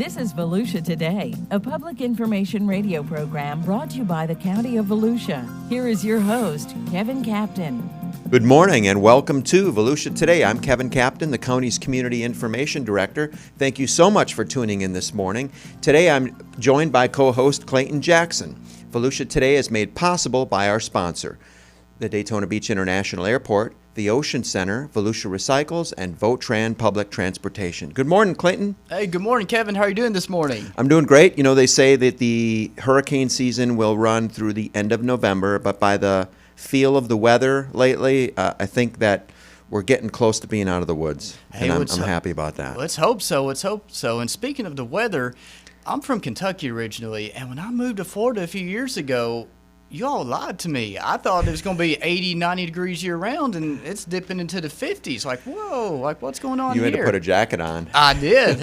This is Volusia Today, a public information radio program brought to you by the County of Volusia. Here is your host, Kevin Captain. Good morning and welcome to Volusia Today. I'm Kevin Captain, the county's Community Information Director. Thank you so much for tuning in this morning. Today I'm joined by co-host Clayton Jackson. Volusia Today is made possible by our sponsor, the Daytona Beach International Airport, the Ocean Center, Volusia Recycles, and Votran Public Transportation. Good morning, Clayton. Hey, good morning, Kevin. How are you doing this morning? I'm doing great. You know, they say that the hurricane season will run through the end of November, but by the feel of the weather lately, I think that we're getting close to being out of the woods, and I'm happy about that. Let's hope so. Let's hope so. And speaking of the weather, I'm from Kentucky originally, and when I moved to Florida a few years ago, you all lied to me. I thought it was going to be 80, 90 degrees year-round, and it's dipping into the 50s. Like, whoa, like what's going on here? You had to put a jacket on. I did.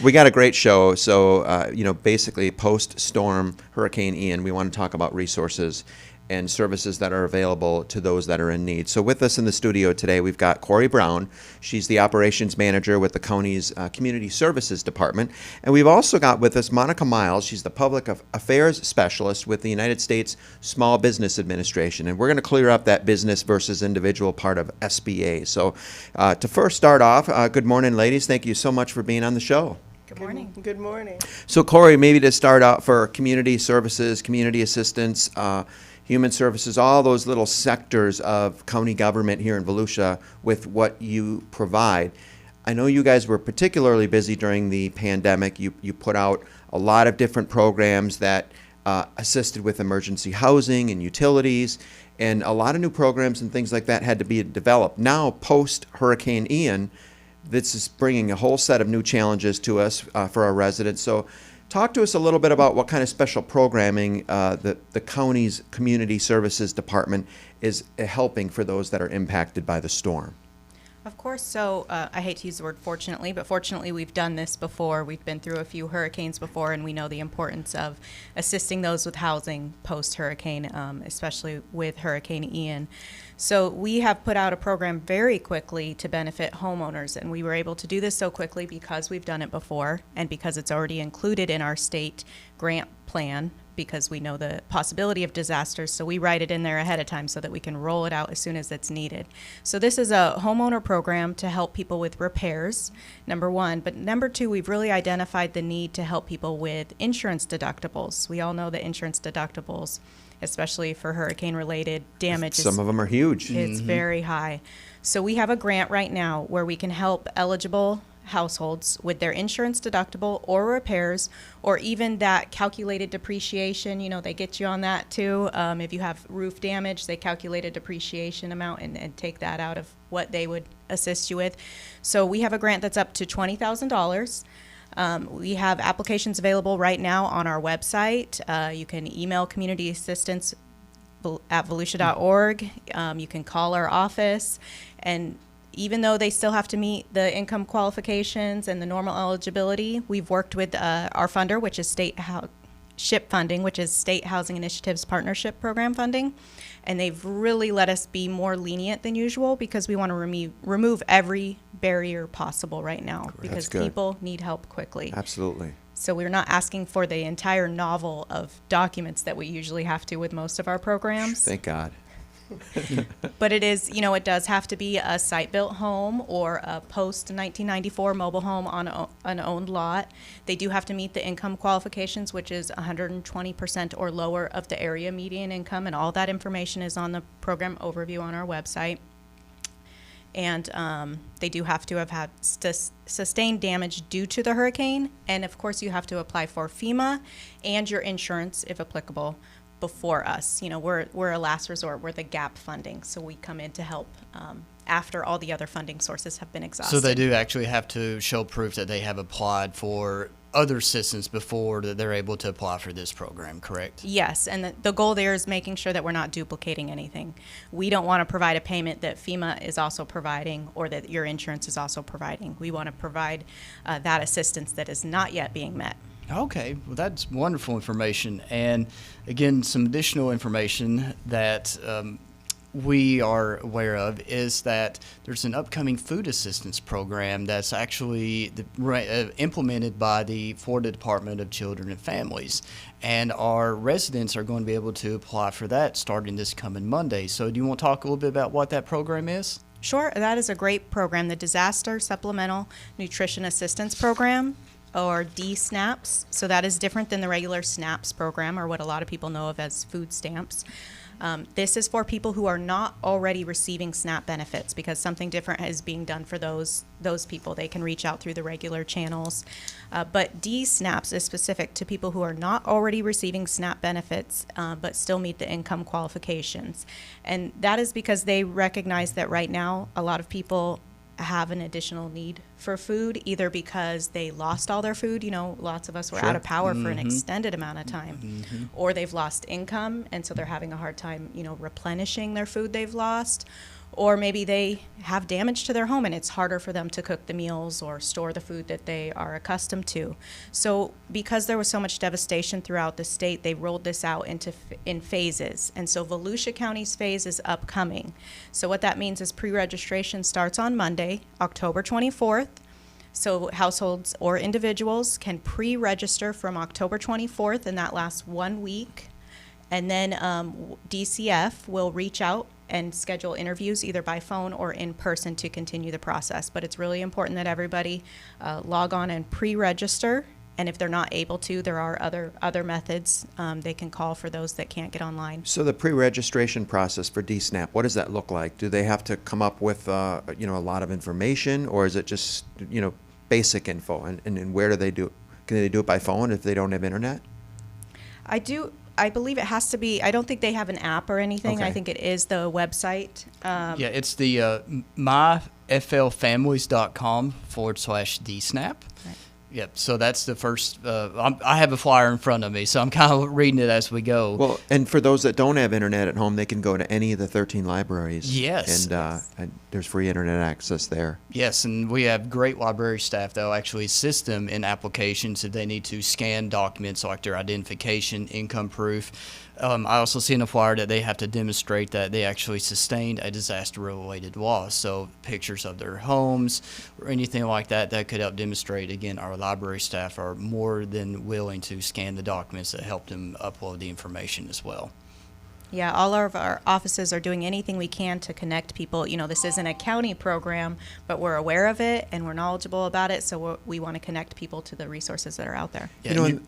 We got a great show. So, basically post-storm Hurricane Ian, we want to talk about resources and services that are available to those that are in need. So with us in the studio today, we've got Corry Brown. She's the operations manager with the county's Community Services Department. And we've also got with us Monica Myles. She's the public affairs specialist with the United States Small Business Administration. And we're going to clear up that business versus individual part of SBA. So to first start off, good morning, ladies. Thank you so much for being on the show. Good morning. Good morning. So Corry, maybe to start out for community services, community assistance, human services, all those little sectors of county government here in Volusia with what you provide. I know you guys were particularly busy during the pandemic. You put out a lot of different programs that assisted with emergency housing and utilities, and a lot of new programs and things like that had to be developed. Now, post-Hurricane Ian, this is bringing a whole set of new challenges to us for our residents. So talk to us a little bit about what kind of special programming the county's Community Services Department is helping for those that are impacted by the storm. Of course. So I hate to use the word fortunately, but fortunately we've done this before. We've been through a few hurricanes before, and we know the importance of assisting those with housing post-hurricane, especially with Hurricane Ian. So we have put out a program very quickly to benefit homeowners, and we were able to do this so quickly because we've done it before and because it's already included in our state grant plan, because we know the possibility of disasters, so we write it in there ahead of time so that we can roll it out as soon as it's needed. So this is a homeowner program to help people with repairs, number one. But number two, we've really identified the need to help people with insurance deductibles. We all know that insurance deductibles, especially for hurricane-related damage, some of them are huge. It's very high. So we have a grant right now where we can help eligible households with their insurance deductible or repairs, or even that calculated depreciation. You know, they get you on that too. If you have roof damage, they calculate a depreciation amount and take that out of what they would assist you with. So we have a grant that's up to $20,000. We have applications available right now on our website. You can email community assistance at volusia.org. You can call our office, and even though they still have to meet the income qualifications and the normal eligibility, we've worked with our funder, which is SHIP funding, which is State Housing Initiatives Partnership Program funding. And they've really let us be more lenient than usual because we want to remove every barrier possible right now because people need help quickly. Absolutely. So we're not asking for the entire novel of documents that we usually have to with most of our programs. Thank God. But it is, it does have to be a site-built home or a post-1994 mobile home on an owned lot. They do have to meet the income qualifications, which is 120% or lower of the area median income, and all that information is on the program overview on our website. And they do have to have had sustained damage due to the hurricane, and of course you have to apply for FEMA and your insurance, if applicable, before us. We're a last resort. We're the gap funding, so we come in to help after all the other funding sources have been exhausted. So they do actually have to show proof that they have applied for other assistance before that they're able to apply for this program, correct? Yes, and the goal there is making sure that we're not duplicating anything. We don't want to provide a payment that FEMA is also providing or that your insurance is also providing. We want to provide that assistance that is not yet being met. Okay, well, that's wonderful information. And again, some additional information that we are aware of is that there's an upcoming food assistance program that's actually implemented by the Florida Department of Children and Families. And our residents are going to be able to apply for that starting this coming Monday. So do you want to talk a little bit about what that program is? Sure, that is a great program, the Disaster Supplemental Nutrition Assistance Program, or DSNAPS. So that is different than the regular SNAPS program, or what a lot of people know of as food stamps. This is for people who are not already receiving SNAP benefits, because something different is being done for those people. They can reach out through the regular channels. But DSNAPS is specific to people who are not already receiving SNAP benefits, but still meet the income qualifications. And that is because they recognize that right now a lot of people have an additional need for food, either because they lost all their food, lots of us were out of power for an extended amount of time, or they've lost income and so they're having a hard time, replenishing their food they've lost, or maybe they have damage to their home and it's harder for them to cook the meals or store the food that they are accustomed to. So because there was so much devastation throughout the state, they rolled this out in phases. And so Volusia County's phase is upcoming. So what that means is pre-registration starts on Monday, October 24th. So households or individuals can pre-register from October 24th, and that lasts 1 week. And then DCF will reach out and schedule interviews either by phone or in person to continue the process. But it's really important that everybody log on and pre-register. And if they're not able to, there are other methods they can call for those that can't get online. So the pre-registration process for DSNAP, what does that look like? Do they have to come up with a lot of information, or is it just basic info? And where do they do it? Can they do it by phone if they don't have internet? I believe it has to be. I don't think they have an app or anything. Okay. I think it is the website. Yeah, it's the myflfamilies.com/DSNAP. Right. Yep. So that's the first. I have a flyer in front of me, so I'm kind of reading it as we go. Well, and for those that don't have internet at home, they can go to any of the 13 libraries. Yes. And there's free internet access there. Yes, and we have great library staff that will actually assist them in applications if they need to scan documents like their identification, income proof. I also see in the flyer that they have to demonstrate that they actually sustained a disaster-related loss. So pictures of their homes or anything like that could help demonstrate. Again, our library staff are more than willing to scan the documents that help them upload the information as well. Yeah, all of our offices are doing anything we can to connect people. This isn't a county program, but we're aware of it and we're knowledgeable about it, so we want to connect people to the resources that are out there. Yeah,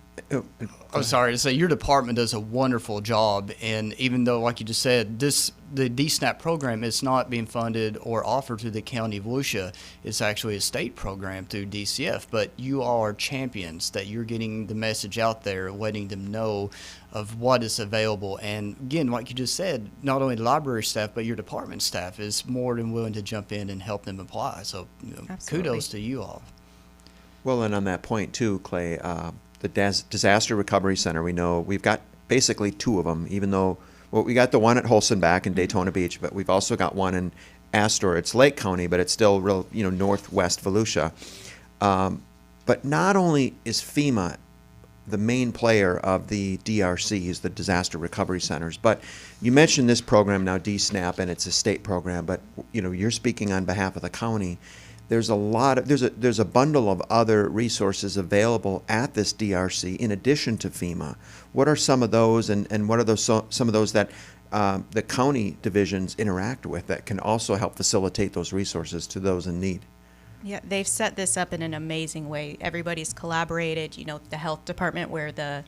I'm sorry to say, your department does a wonderful job, and even though, like you just said, the DSNAP program is not being funded or offered to the county of Volusia, it's actually a state program through DCF, but you all are champions, that you're getting the message out there, letting them know of what is available. And again, like you just said, not only the library staff, but your department staff is more than willing to jump in and help them apply. So kudos to you all. Well, and on that point too, Clay, the Disaster Recovery Center, we know we've got basically two of them, even though, we got the one at Holstenbach in Daytona Beach, but we've also got one in Astor. It's Lake County, but it's still real, northwest Volusia. But not only is FEMA the main player of the DRCs, the Disaster Recovery Centers, but you mentioned this program now, DSNAP, and it's a state program, but you're speaking on behalf of the county. There's a bundle of other resources available at this DRC in addition to FEMA. What are some of those, and what are some of those that the county divisions interact with that can also help facilitate those resources to those in need? Yeah, they've set this up in an amazing way. Everybody's collaborated. The health department, where the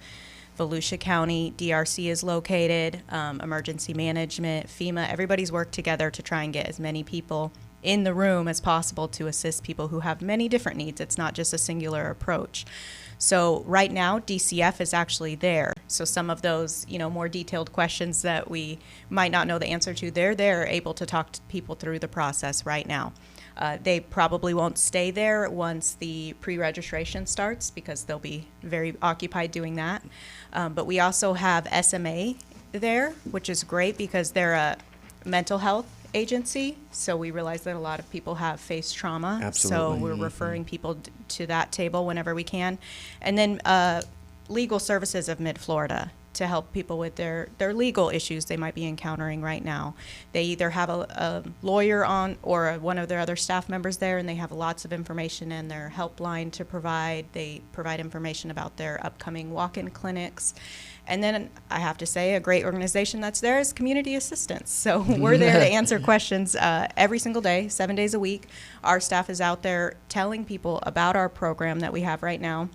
Volusia County DRC is located, emergency management, FEMA, everybody's worked together to try and get as many people in the room as possible to assist people who have many different needs. It's not just a singular approach. So right now, DCF is actually there. So some of those, more detailed questions that we might not know the answer to, they're there, able to talk to people through the process right now. They probably won't stay there once the pre-registration starts, because they'll be very occupied doing that. But we also have SMA there, which is great because they're a mental health agency. So we realize that a lot of people have faced trauma. Absolutely. So we're referring people to that table whenever we can. And then Legal Services of Mid-Florida to help people with their legal issues they might be encountering right now. They either have a lawyer on or one of their other staff members there, and they have lots of information in their helpline to provide. They provide information about their upcoming walk-in clinics. And then I have to say, a great organization that's there is Community Assistance. So we're there to answer questions every single day, 7 days a week. Our staff is out there telling people about our program that we have right now,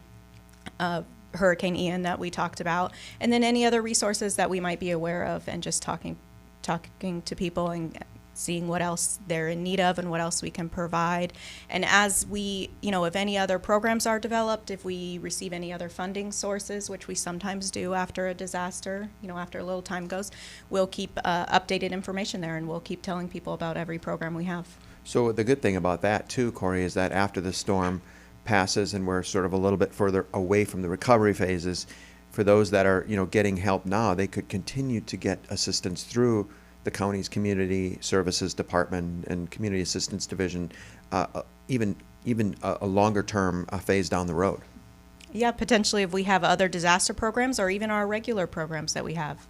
Hurricane Ian that we talked about, and then any other resources that we might be aware of, and just talking to people and seeing what else they're in need of and what else we can provide. And as we, if any other programs are developed, if we receive any other funding sources, which we sometimes do after a disaster, after a little time goes, we'll keep updated information there, and we'll keep telling people about every program we have. So the good thing about that too, Corry, is that after the storm passes and we're sort of a little bit further away from the recovery phases, for those that are, getting help now, they could continue to get assistance through the county's Community Services Department and Community Assistance Division, even a longer term phase down the road. Yeah, potentially if we have other disaster programs or even our regular programs that we have.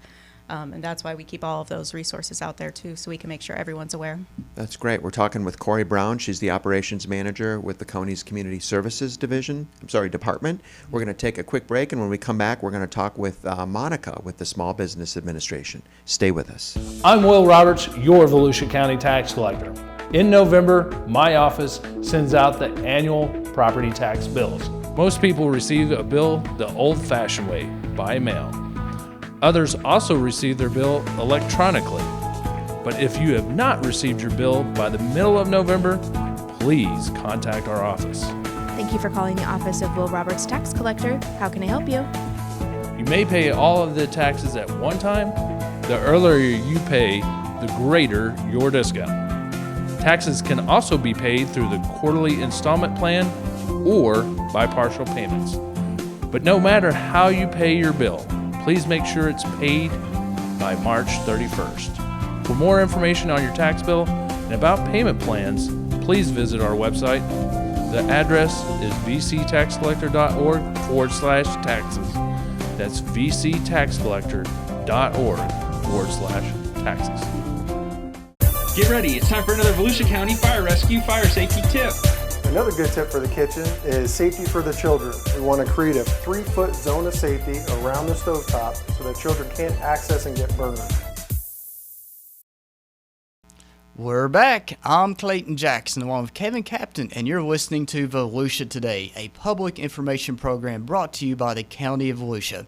And that's why we keep all of those resources out there too, so we can make sure everyone's aware. That's great. We're talking with Corry Brown. She's the operations manager with the county's Community Services Department. We're going to take a quick break, and when we come back, we're going to talk with Monica with the Small Business Administration. Stay with us. I'm Will Roberts, your Volusia County tax collector. In November, my office sends out the annual property tax bills. Most people receive a bill the old-fashioned way, by mail. Others also receive their bill electronically. But if you have not received your bill by the middle of November, please contact our office. Thank you for calling the office of Will Roberts Tax Collector. How can I help you? You may pay all of the taxes at one time. The earlier you pay, the greater your discount. Taxes can also be paid through the quarterly installment plan or by partial payments. But no matter how you pay your bill, please make sure it's paid by March 31st. For more information on your tax bill and about payment plans, please visit our website. The address is vctaxcollector.org/taxes. That's vctaxcollector.org/taxes. Get ready, it's time for another Volusia County Fire Rescue Fire Safety Tip. Another good tip for the kitchen is safety for the children. We want to create a 3-foot zone of safety around the stovetop so that children can't access and get burned. We're back. I'm Clayton Jackson, along with Kevin Captain, and you're listening to Volusia Today, a public information program brought to you by the County of Volusia.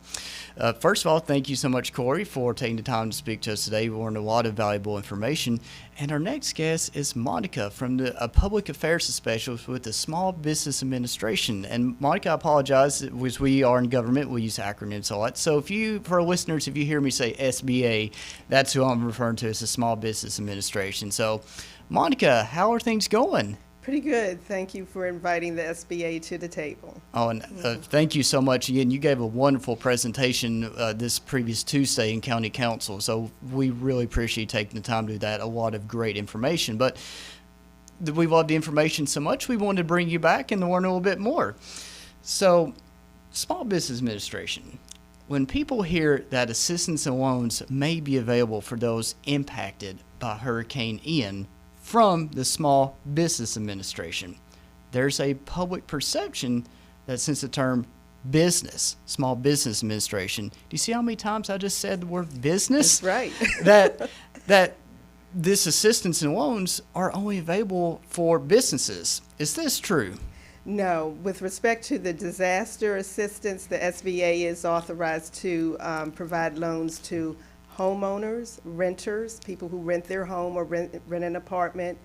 First of all, thank you so much, Corry, for taking the time to speak to us today. We learned a lot of valuable information. And our next guest is Monica from a public affairs specialist with the Small Business Administration. And Monica, I apologize, as we are in government, we use acronyms a lot. So for our listeners, if you hear me say SBA, that's who I'm referring to as the Small Business Administration. So, Monica, how are things going? Pretty good. Thank you for inviting the SBA to the table. Oh, and thank you so much. Again, you gave a wonderful presentation this previous Tuesday in County Council, so we really appreciate taking the time to do that. A lot of great information. But we loved the information so much, we wanted to bring you back and learn a little bit more. So, Small Business Administration. When people hear that assistance and loans may be available for those impacted by Hurricane Ian from the Small Business Administration, there's a public perception that since the term business, Small Business Administration, do you see how many times I just said the word business? That's right. that this assistance and loans are only available for businesses. Is this true? No. With respect to the disaster assistance, the SBA is authorized to provide loans to homeowners, renters, people who rent their home or rent an apartment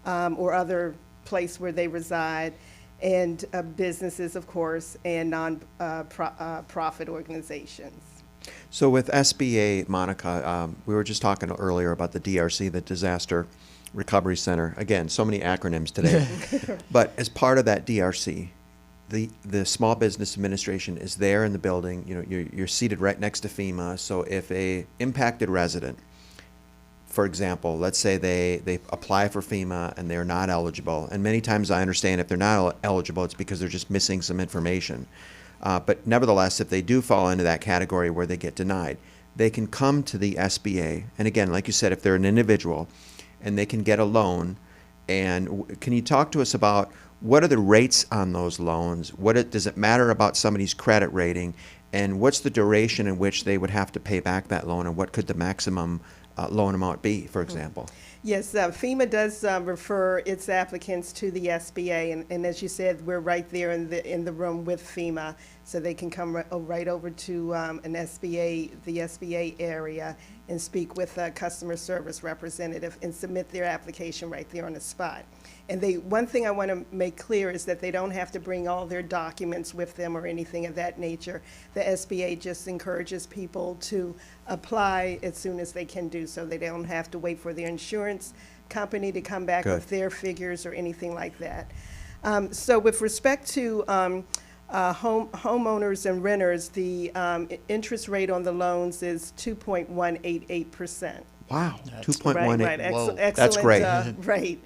or other place where they reside, and businesses, of course, and non-profit organizations. So with SBA, Monica, we were just talking earlier about the DRC, the Disaster Recovery Center. Again, so many acronyms today. But as part of that DRC, the Small Business Administration is there in the building. You know, you're seated right next to FEMA. So if a impacted resident, for example, let's say they apply for FEMA and they're not eligible, and many times I understand if they're not eligible, it's because they're just missing some information. But nevertheless, if they do fall into that category where they get denied, they can come to the SBA. And again, like you said, if they're an individual and they can get a loan, and can you talk to us about what are the rates on those loans? Does it matter about somebody's credit rating? And what's the duration in which they would have to pay back that loan? And what could the maximum loan amount be, for example? Yes, FEMA does refer its applicants to the SBA, and as you said, we're right there in the room with FEMA, so they can come right over to the SBA area, and speak with a customer service representative and submit their application right there on the spot. And one thing I want to make clear is that they don't have to bring all their documents with them or anything of that nature. The SBA just encourages people to apply as soon as they can do so. They don't have to wait for their insurance company to come back with their figures or anything like that. So with respect to homeowners and renters, the interest rate on the loans is 2.188%. Wow, 2.18. Right. Excellent. That's great. Right.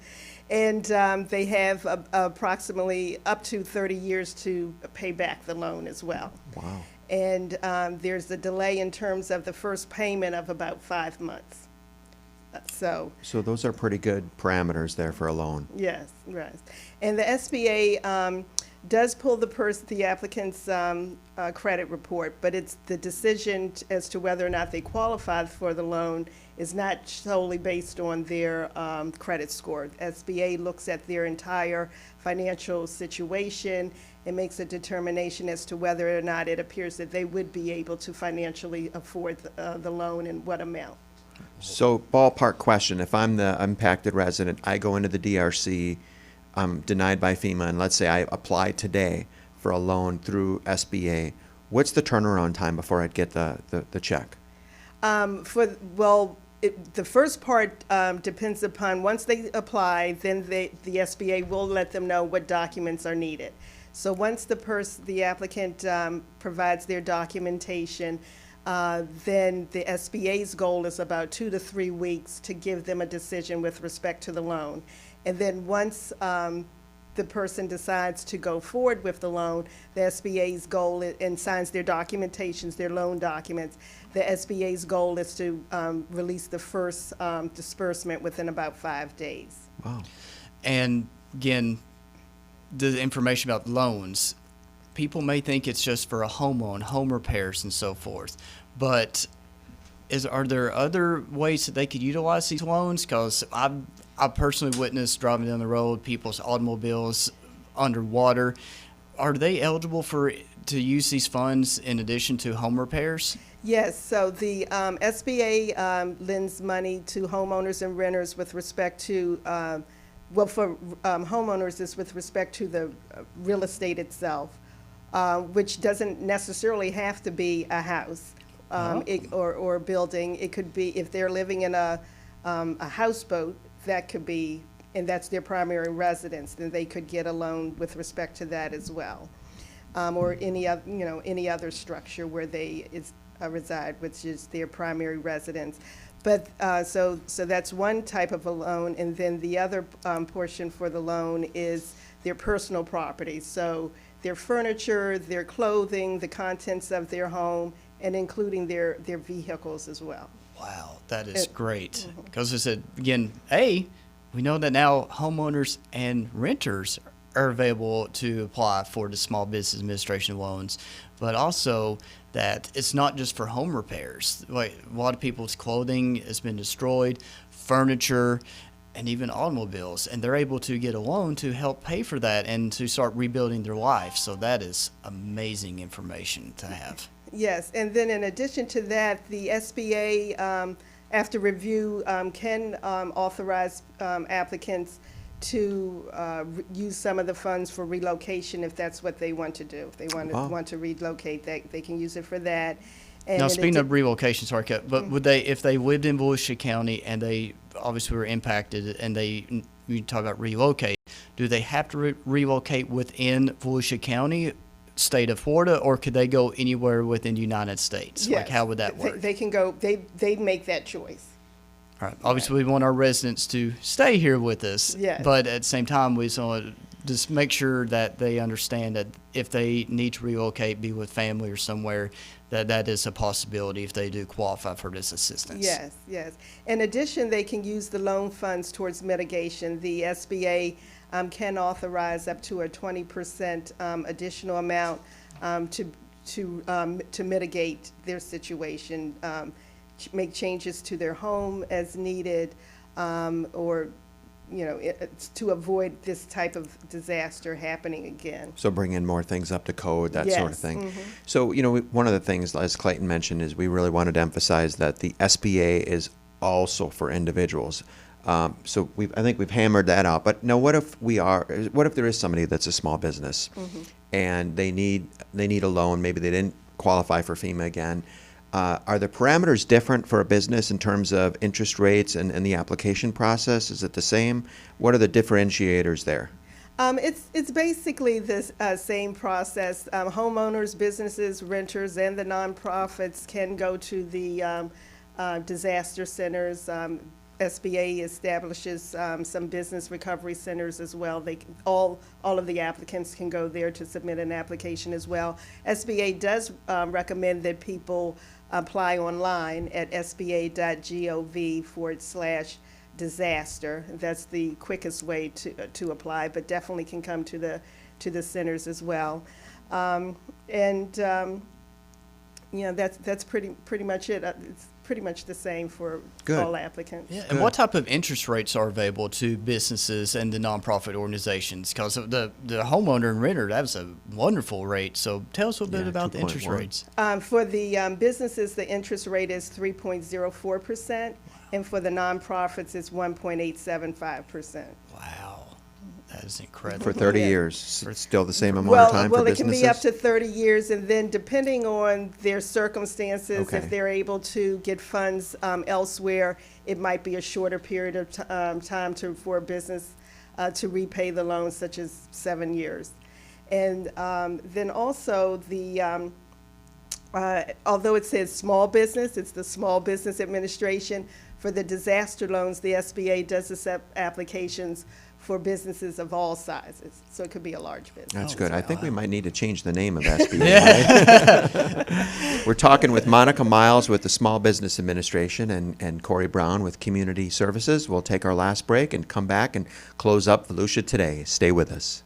And they have approximately up to 30 years to pay back the loan as well. Wow. And there's a delay in terms of the first payment of about 5 months. So those are pretty good parameters there for a loan. yes, right. And the SBA does pull the applicant's credit report, but it's the decision as to whether or not they qualify for the loan is not solely based on their credit score. SBA looks at their entire financial situation and makes a determination as to whether or not it appears that they would be able to financially afford the loan and what amount. So ballpark question, if I'm the impacted resident, I go into the DRC, I'm denied by FEMA, and let's say I apply today for a loan through SBA, what's the turnaround time before I'd get the check? The first part depends upon, once they apply, then the SBA will let them know what documents are needed. So once the applicant provides their documentation, then the SBA's goal is about 2 to 3 weeks to give them a decision with respect to the loan. And then once the person decides to go forward with the loan, the SBA's goal and signs their documentations, their loan documents, the SBA's goal is to release the first disbursement within about 5 days. Wow. And again, the information about loans, people may think it's just for a home loan, home repairs and so forth, but are there other ways that they could utilize these loans? Because I've personally witnessed driving down the road, people's automobiles underwater. Are they eligible to use these funds in addition to home repairs? Yes, so the SBA lends money to homeowners and renters with respect to, for homeowners is with respect to the real estate itself, which doesn't necessarily have to be a house or a building. It could be, if they're living in a houseboat, that could be, and that's their primary residence, then they could get a loan with respect to that as well. Or any other structure where they reside, which is their primary residence. But so that's one type of a loan, and then the other portion for the loan is their personal property. So their furniture, their clothing, the contents of their home, and including their vehicles as well. Wow, that is great. Because I said, again, we know that now homeowners and renters are available to apply for the Small Business Administration loans, but also that it's not just for home repairs. Like, a lot of people's clothing has been destroyed, furniture, and even automobiles, and they're able to get a loan to help pay for that and to start rebuilding their life. So that is amazing information to have. Yes, and then in addition to that, the SBA, after review, can authorize applicants to use some of the funds for relocation if that's what they want to do. If they want to relocate, they can use it for that. And now, speaking of relocation, sorry, Kat, but would they, if they lived in Volusia County and they obviously were impacted and you talk about relocate, do they have to relocate within Volusia County, state of Florida, or could they go anywhere within the United States? Yes, like, how would that work? They can go, they make that choice. All right. Obviously, we want our residents to stay here with us, Yes. but at the same time, we just want to just make sure that they understand that if they need to relocate, be with family or somewhere, that is a possibility if they do qualify for this assistance. Yes, yes. In addition, they can use the loan funds towards mitigation. The SBA can authorize up to a 20% additional amount to mitigate their situation, make changes to their home as needed, or to avoid this type of disaster happening again. So bring in more things up to code, that sort of Yes, thing. mhm. So, one of the things, as Clayton mentioned, is we really wanted to emphasize that the SBA is also for individuals. So I think we've hammered that out. But now, what if there is somebody that's a small business and they need a loan? Maybe they didn't qualify for FEMA again. Are the parameters different for a business in terms of interest rates and the application process? Is it the same? What are the differentiators there? It's basically the same process. Homeowners, businesses, renters, and the nonprofits can go to the disaster centers. SBA establishes some business recovery centers as well. All of the applicants can go there to submit an application as well. SBA does recommend that people apply online at sba.gov/disaster. That's the quickest way to apply, but definitely can come to the centers as well. That's pretty much it. It's pretty much the same for Good. all applicants. Yeah, and what type of interest rates are available to businesses and the nonprofit organizations? Because the homeowner and renter, that's a wonderful rate. So tell us a little bit about the interest 2.1. rates. For the businesses, the interest rate is 3.04%, and for the nonprofits, it's 1.875%. Wow, that is incredible. For 30 Yeah. years, it's still the same amount of time Well, for it can businesses? be up to 30 years, and then depending on their circumstances, Okay. if they're able to get funds elsewhere, it might be a shorter period of time for a business to repay the loan, such as 7 years. And then also although it says small business, it's the Small Business Administration. For the disaster loans, the SBA does accept applications for businesses of all sizes. So it could be a large business. That's good. I think we might need to change the name of SBA. Right? We're talking with Monica Myles with the Small Business Administration and Corry Brown with Community Services. We'll take our last break and come back and close up Volusia Today. Stay with us.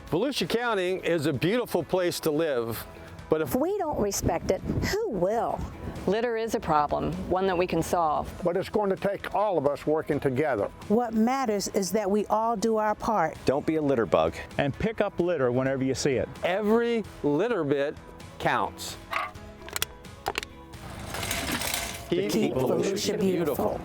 Volusia County is a beautiful place to live, but if we don't respect it, who will? Litter is a problem, one that we can solve. But it's going to take all of us working together. What matters is that we all do our part. Don't be a litter bug. And pick up litter whenever you see it. every litter bit counts. Keep Volusia beautiful.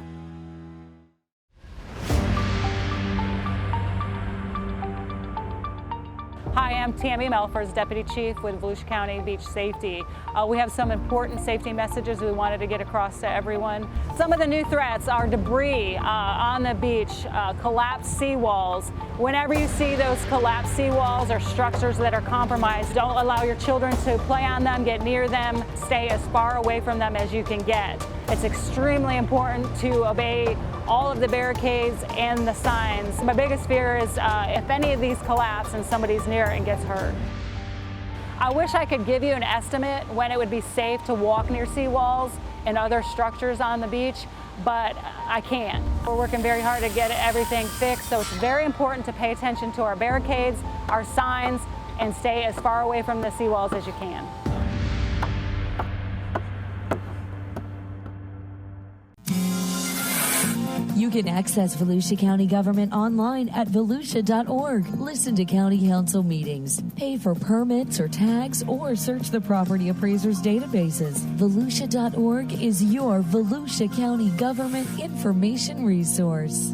Hi, I'm Tammy Melfors, Deputy Chief with Volusia County Beach Safety. We have some important safety messages we wanted to get across to everyone. Some of the new threats are debris on the beach, collapsed seawalls. Whenever you see those collapsed seawalls or structures that are compromised, don't allow your children to play on them, get near them, stay as far away from them as you can get. It's extremely important to obey all of the barricades and the signs. My biggest fear is if any of these collapse and somebody's near it and gets hurt. I wish I could give you an estimate when it would be safe to walk near seawalls and other structures on the beach, but I can't. We're working very hard to get everything fixed, so it's very important to pay attention to our barricades, our signs, and stay as far away from the seawalls as you can. You can access Volusia County government online at volusia.org. Listen to county council meetings, pay for permits or tags, or search the property appraisers' databases. Volusia.org is your Volusia County government information resource.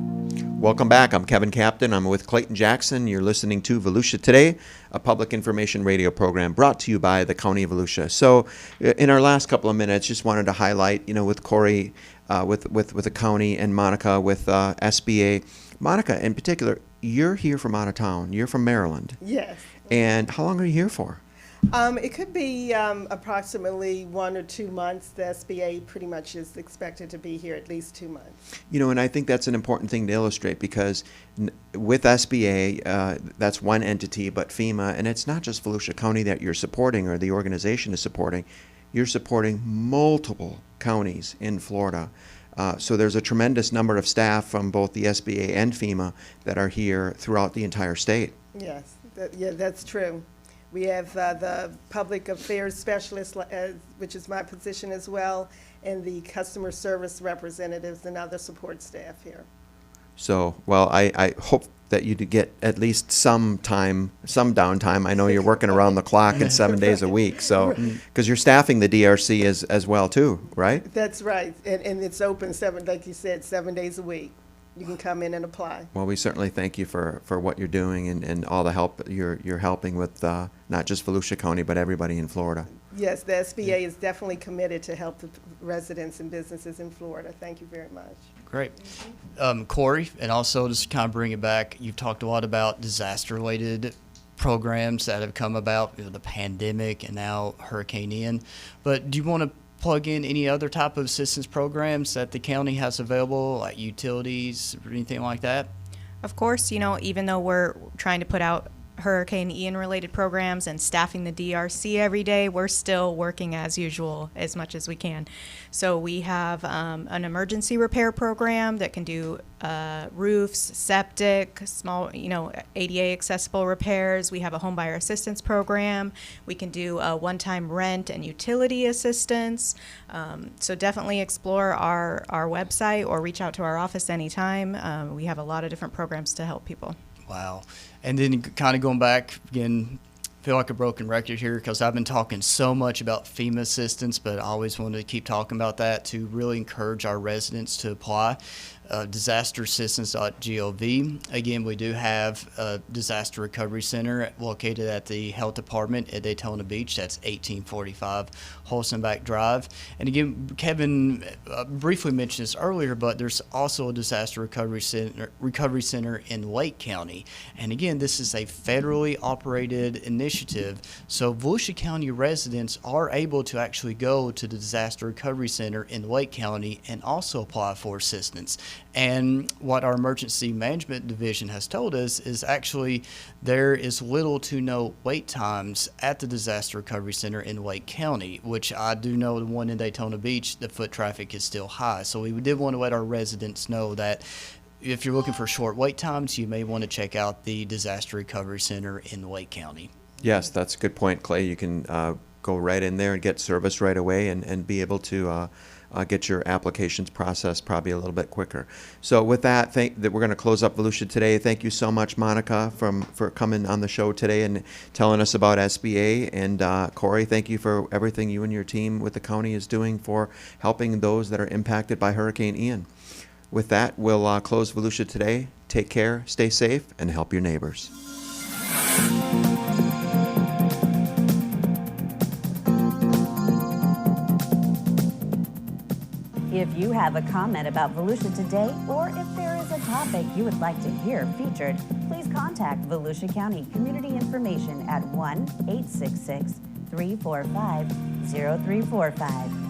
Welcome back. I'm Kevin Captain. I'm with Clayton Jackson. You're listening to Volusia Today, a public information radio program brought to you by the County of Volusia. So in our last couple of minutes, just wanted to highlight, with Corry, with the county, and Monica with SBA. Monica, in particular, you're here from out of town. You're from Maryland. Yes. And how long are you here for? It could be approximately 1 or 2 months. The SBA pretty much is expected to be here at least 2 months. You know, and I think that's an important thing to illustrate because with SBA, that's one entity, but FEMA, and it's not just Volusia County that you're supporting or the organization is supporting. You're supporting multiple counties in Florida. So there's a tremendous number of staff from both the SBA and FEMA that are here throughout the entire state. Yes, that's true. We have the public affairs specialist, which is my position as well, and the customer service representatives and other support staff here. So, well, I hope that you get at least some time, some downtime. I know you're working around the clock and 7 days a week, so because you're staffing the DRC as well too, right? That's right, and it's open like you said, 7 days a week. You can come in and apply. Well, we certainly thank you for what you're doing and all the help you're helping with not just Volusia County, but everybody in Florida. Yes, the SBA is definitely committed to help the residents and businesses in Florida. Thank you very much. Great. Corry, and also just kind of bring it back, you've talked a lot about disaster-related programs that have come about, the pandemic and now Hurricane Ian. But do you want to plug in any other type of assistance programs that the county has available, like utilities or anything like that? Of course, even though we're trying to put out Hurricane Ian related programs and staffing the DRC every day, we're still working as usual as much as we can. So we have an emergency repair program that can do roofs, septic, small, ADA accessible repairs. We have a home buyer assistance program. We can do one-time rent and utility assistance. So definitely explore our website or reach out to our office anytime. We have a lot of different programs to help people. Wow. And then kind of going back again, feel like a broken record here because I've been talking so much about FEMA assistance, but I always wanted to keep talking about that to really encourage our residents to apply. Disasterassistance.gov. Again, we do have a disaster recovery center located at the health department at Daytona Beach. That's 1845 Holstenbach Drive. And again, Kevin briefly mentioned this earlier, but there's also a disaster recovery center in Lake County. And again, this is a federally operated initiative. So Volusia County residents are able to actually go to the disaster recovery center in Lake County and also apply for assistance. And what our emergency management division has told us is actually there is little to no wait times at the disaster recovery center in Lake County, which I do know the one in Daytona Beach, the foot traffic is still high. So we did want to let our residents know that if you're looking for short wait times, you may want to check out the disaster recovery center in Lake County. Yes, that's a good point, Clay. You can go right in there and get service right away and be able to get your applications processed probably a little bit quicker. So with that, we're going to close up Volusia Today. Thank you so much, Monica, for coming on the show today and telling us about SBA. And Corry, thank you for everything you and your team with the county is doing for helping those that are impacted by Hurricane Ian. With that, we'll close Volusia Today. Take care, stay safe, and help your neighbors. If you have a comment about Volusia Today, or if there is a topic you would like to hear featured, please contact Volusia County Community Information at 1-866-345-0345.